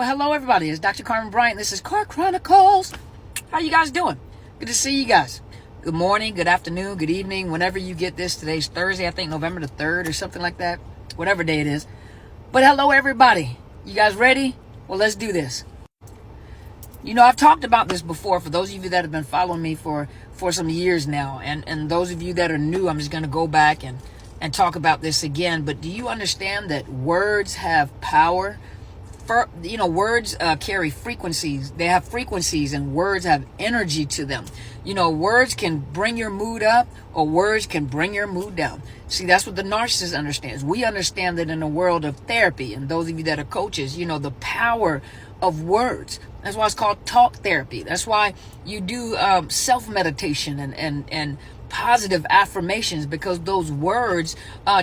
Well, hello everybody. It's Dr. Carmen Bryant. This is Car Chronicles. How you guys doing? Good to see you guys. Good morning, good afternoon, good evening. Whenever you get this, today's Thursday, I think November the 3rd or something like that. Whatever day it is. But hello everybody. You guys ready? Well, let's do this. You know, I've talked about this before for those of you that have been following me for some years now. And those of you that are new, I'm just going to go back and talk about this again. But do you understand that words have power? Words carry frequencies. They have frequencies, and words have energy to them. You know, words can bring your mood up, or words can bring your mood down. See, that's what the narcissist understands. We understand that in the world of therapy, and those of you that are coaches, you know, the power of words. That's why it's called talk therapy. That's why you do self-meditation and positive affirmations, because those words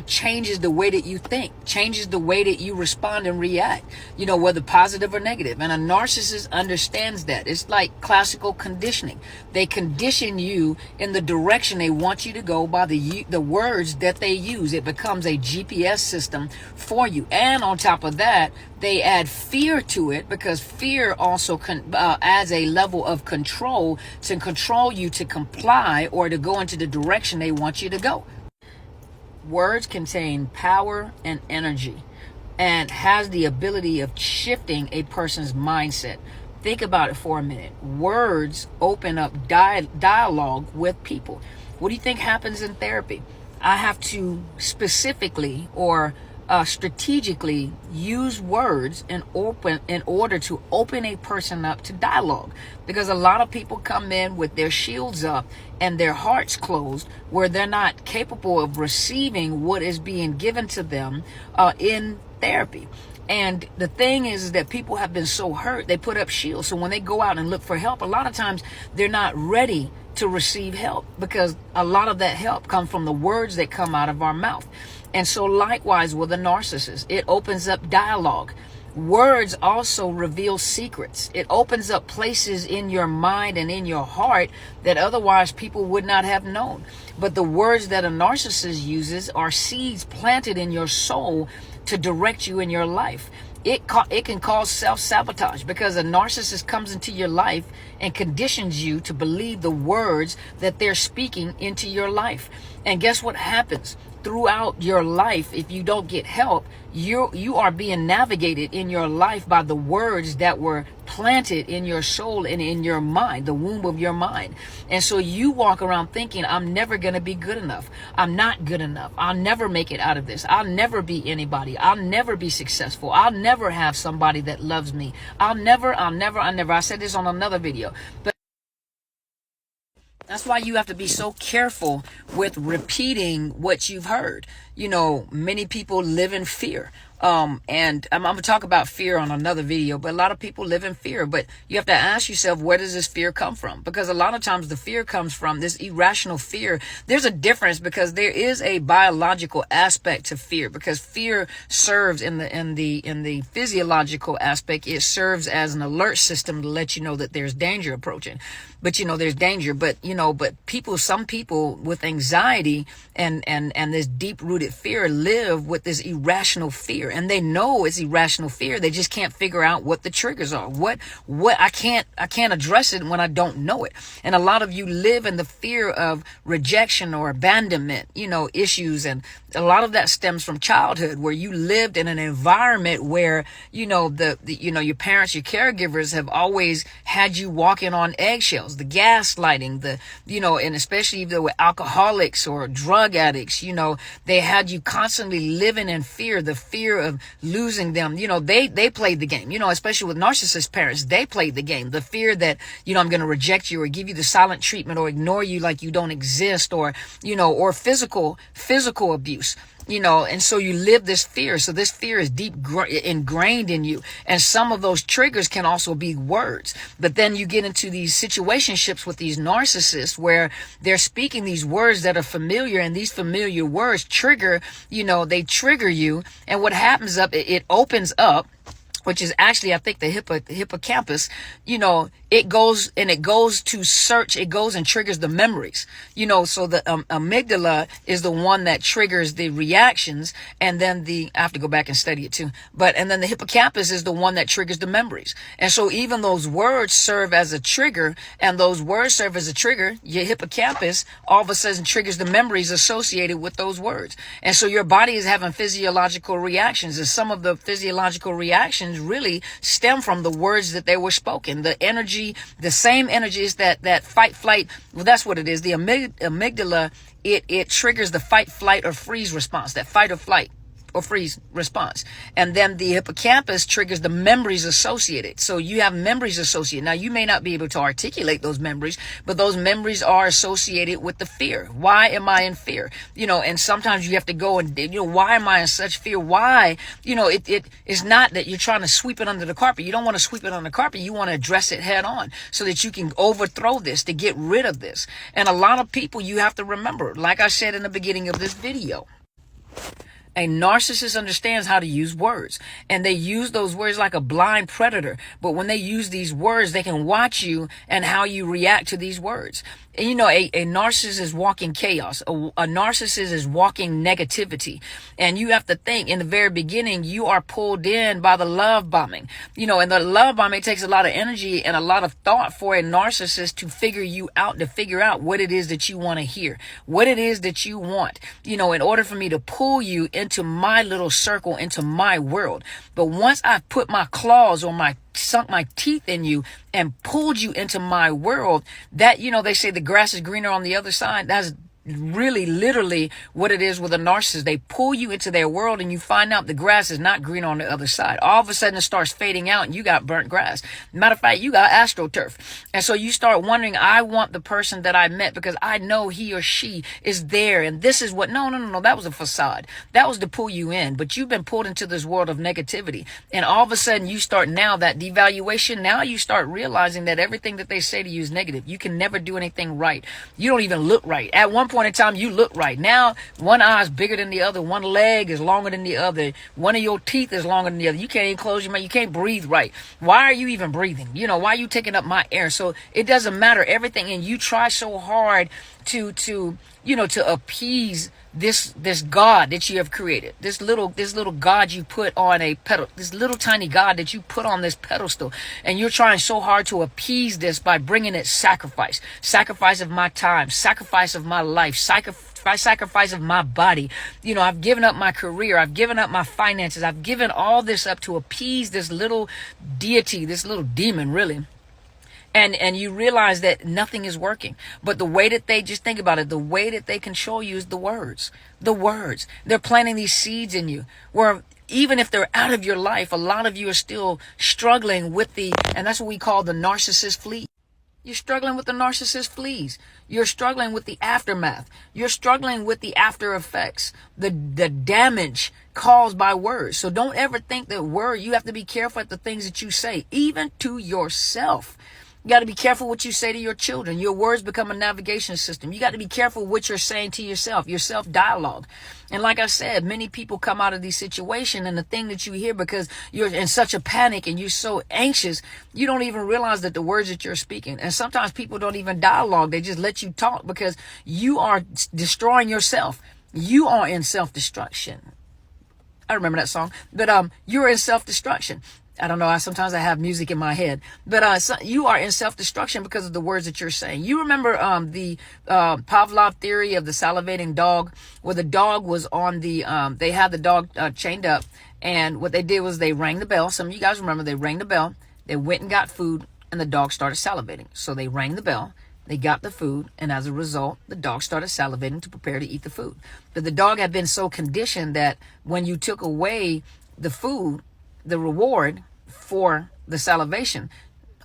changes the way that you think, changes the way that you respond and react, you know, whether positive or negative. And a narcissist understands that. It's like classical conditioning. They condition you in the direction they want you to go by the words that they use. It becomes a GPS system for you. And on top of that, they add fear to it, because fear also adds a level of control to control you to comply or to go into the direction they want you to go. Words contain power and energy and has the ability of shifting a person's mindset. Think about it for a minute. Words open up dialogue with people. What do you think happens in therapy? I have to specifically or strategically use words in order to open a person up to dialogue, because a lot of people come in with their shields up and their hearts closed, where they're not capable of receiving what is being given to them in therapy. And the thing is that people have been so hurt, they put up shields. So when they go out and look for help, a lot of times they're not ready to receive help, because a lot of that help comes from the words that come out of our mouth. And so likewise with a narcissist, it opens up dialogue. Words also reveal secrets. It opens up places in your mind and in your heart that otherwise people would not have known. But the words that a narcissist uses are seeds planted in your soul to direct you in your life. It can cause self-sabotage, because a narcissist comes into your life and conditions you to believe the words that they're speaking into your life. And guess what happens? Throughout your life, if you don't get help, you are being navigated in your life by the words that were planted in your soul and in your mind, the womb of your mind. And so you walk around thinking, I'm never going to be good enough. I'm not good enough. I'll never make it out of this. I'll never be anybody. I'll never be successful. I'll never have somebody that loves me. I'll never. I said this on another video, but that's why you have to be so careful with repeating what you've heard. You know, many people live in fear. And I'm going to talk about fear on another video, but a lot of people live in fear. But you have to ask yourself, where does this fear come from? Because a lot of times the fear comes from this irrational fear. There's a difference, because there is a biological aspect to fear, because fear serves in the physiological aspect. It serves as an alert system to let you know that there's danger approaching. But, you know, there's danger. But, you know, some people with anxiety and this deep rooted fear live with this irrational fear. And they know it's irrational fear. They just can't figure out what the triggers are. What I can't address it when I don't know it. And a lot of you live in the fear of rejection or abandonment, you know, issues. And a lot of that stems from childhood, where you lived in an environment where, you know, your parents, your caregivers have always had you walking on eggshells, the gaslighting, and especially if they were alcoholics or drug addicts, you know, they had you constantly living in fear, the fear of losing them. You know, they played the game, you know, especially with narcissist parents, they played the game, the fear that, you know, I'm going to reject you or give you the silent treatment or ignore you like you don't exist, or, you know, or physical abuse. You know, and so you live this fear. So this fear is deep ingrained in you. And some of those triggers can also be words. But then you get into these situationships with these narcissists where they're speaking these words that are familiar, and these familiar words trigger, you know, they trigger you. And what happens it opens up which is actually, I think, the hippocampus, it goes to search, it goes and triggers the memories, so the amygdala is the one that triggers the reactions, and then I have to go back and study it too, and then the hippocampus is the one that triggers the memories. And so even those words serve as a trigger, your hippocampus all of a sudden triggers the memories associated with those words. And so your body is having physiological reactions, and some of the physiological reactions really stem from the words that they were spoken. The energy, the same energies that fight, flight, well, that's what it is. The amygdala, it triggers the fight, flight, or freeze response, that fight or flight or freeze response. And then the hippocampus triggers the memories associated. So you have memories associated. Now, you may not be able to articulate those memories, but those memories are associated with the fear. Why am I in fear? And sometimes you have to go and, why am I in such fear? Why? It's not that you're trying to sweep it under the carpet. You don't want to sweep it under the carpet. You want to address it head on so that you can overthrow this, to get rid of this. And a lot of people, you have to remember, like I said in the beginning of this video, a narcissist understands how to use words, and they use those words like a blind predator. But when they use these words, they can watch you and how you react to these words. And a narcissist is walking chaos. A narcissist is walking negativity. And you have to think, in the very beginning, you are pulled in by the love bombing. And the love bombing takes a lot of energy and a lot of thought for a narcissist to figure out what it is that you want to hear, what it is that you want, in order for me to pull you into my little circle, into my world. But once I've put my claws or sunk my teeth in you and pulled you into my world, that, they say the grass is greener on the other side. That's really literally what it is with a narcissist. They pull you into their world, and you find out the grass is not green on the other side. All of a sudden it starts fading out, and you got burnt grass. Matter of fact, you got astroturf. And so you start wondering, I want the person that I met because I know he or she is there, and this is what, no, that was a facade. That was to pull you in, but you've been pulled into this world of negativity. And all of a sudden you start, now that devaluation, now you start realizing that everything that they say to you is negative. You can never do anything right. You don't even look right. At one point in time, you look right. Now, one eye is bigger than the other. One leg is longer than the other. One of your teeth is longer than the other. You can't even close your mouth. You can't breathe right. Why are you even breathing? Why are you taking up my air? So it doesn't matter. Everything, and you try so hard to appease this God that you have created, this little God you put on a pedestal, this little tiny God that you put on this pedestal, and you're trying so hard to appease this by bringing it sacrifice of my time, sacrifice of my life, sacrifice of my body. I've given up my career, I've given up my finances, I've given all this up to appease this little deity, this little demon, really. And you realize that nothing is working. But the way that they, just think about it, the way that they control you is the words. The words. They're planting these seeds in you where even if they're out of your life, a lot of you are still struggling with and that's what we call the narcissist flea. You're struggling with the narcissist fleas. You're struggling with the aftermath. You're struggling with the after effects, the damage caused by words. So don't ever think that you have to be careful at the things that you say, even to yourself. You got to be careful what you say to your children. Your words become a navigation system. You got to be careful what you're saying to yourself, your self-dialogue. And like I said, many people come out of these situations, and the thing that you hear, because you're in such a panic and you're so anxious, you don't even realize that the words that you're speaking. And sometimes people don't even dialogue. They just let you talk because you are destroying yourself. You are in self-destruction. I remember that song. But you're in self-destruction. I don't know. Sometimes I have music in my head, but so you are in self-destruction because of the words that you're saying. You remember the Pavlov theory of the salivating dog, where the dog was on they had the dog chained up, and what they did was they rang the bell. Some of you guys remember they rang the bell. They went and got food, and the dog started salivating. So they rang the bell. They got the food, and as a result, the dog started salivating to prepare to eat the food. But the dog had been so conditioned that when you took away the food, the reward for the salivation,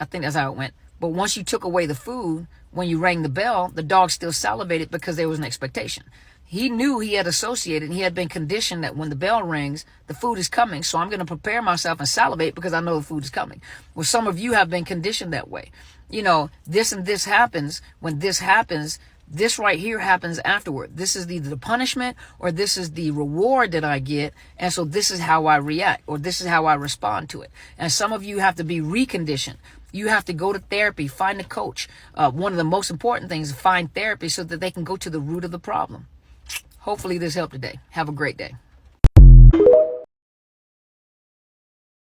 I think that's how it went. But once you took away the food, when you rang the bell, the dog still salivated because there was an expectation. He knew he had associated, and he had been conditioned that when the bell rings, the food is coming. So I'm going to prepare myself and salivate because I know the food is coming. Well, some of you have been conditioned that way. This and this happens. When this happens, This right here happens afterward. This is either the punishment or this is the reward that I get. And so this is how I react, or this is how I respond to it. And some of you have to be reconditioned. You have to go to therapy, find a coach. One of the most important things is find therapy so that they can go to the root of the problem. Hopefully this helped today. Have a great day.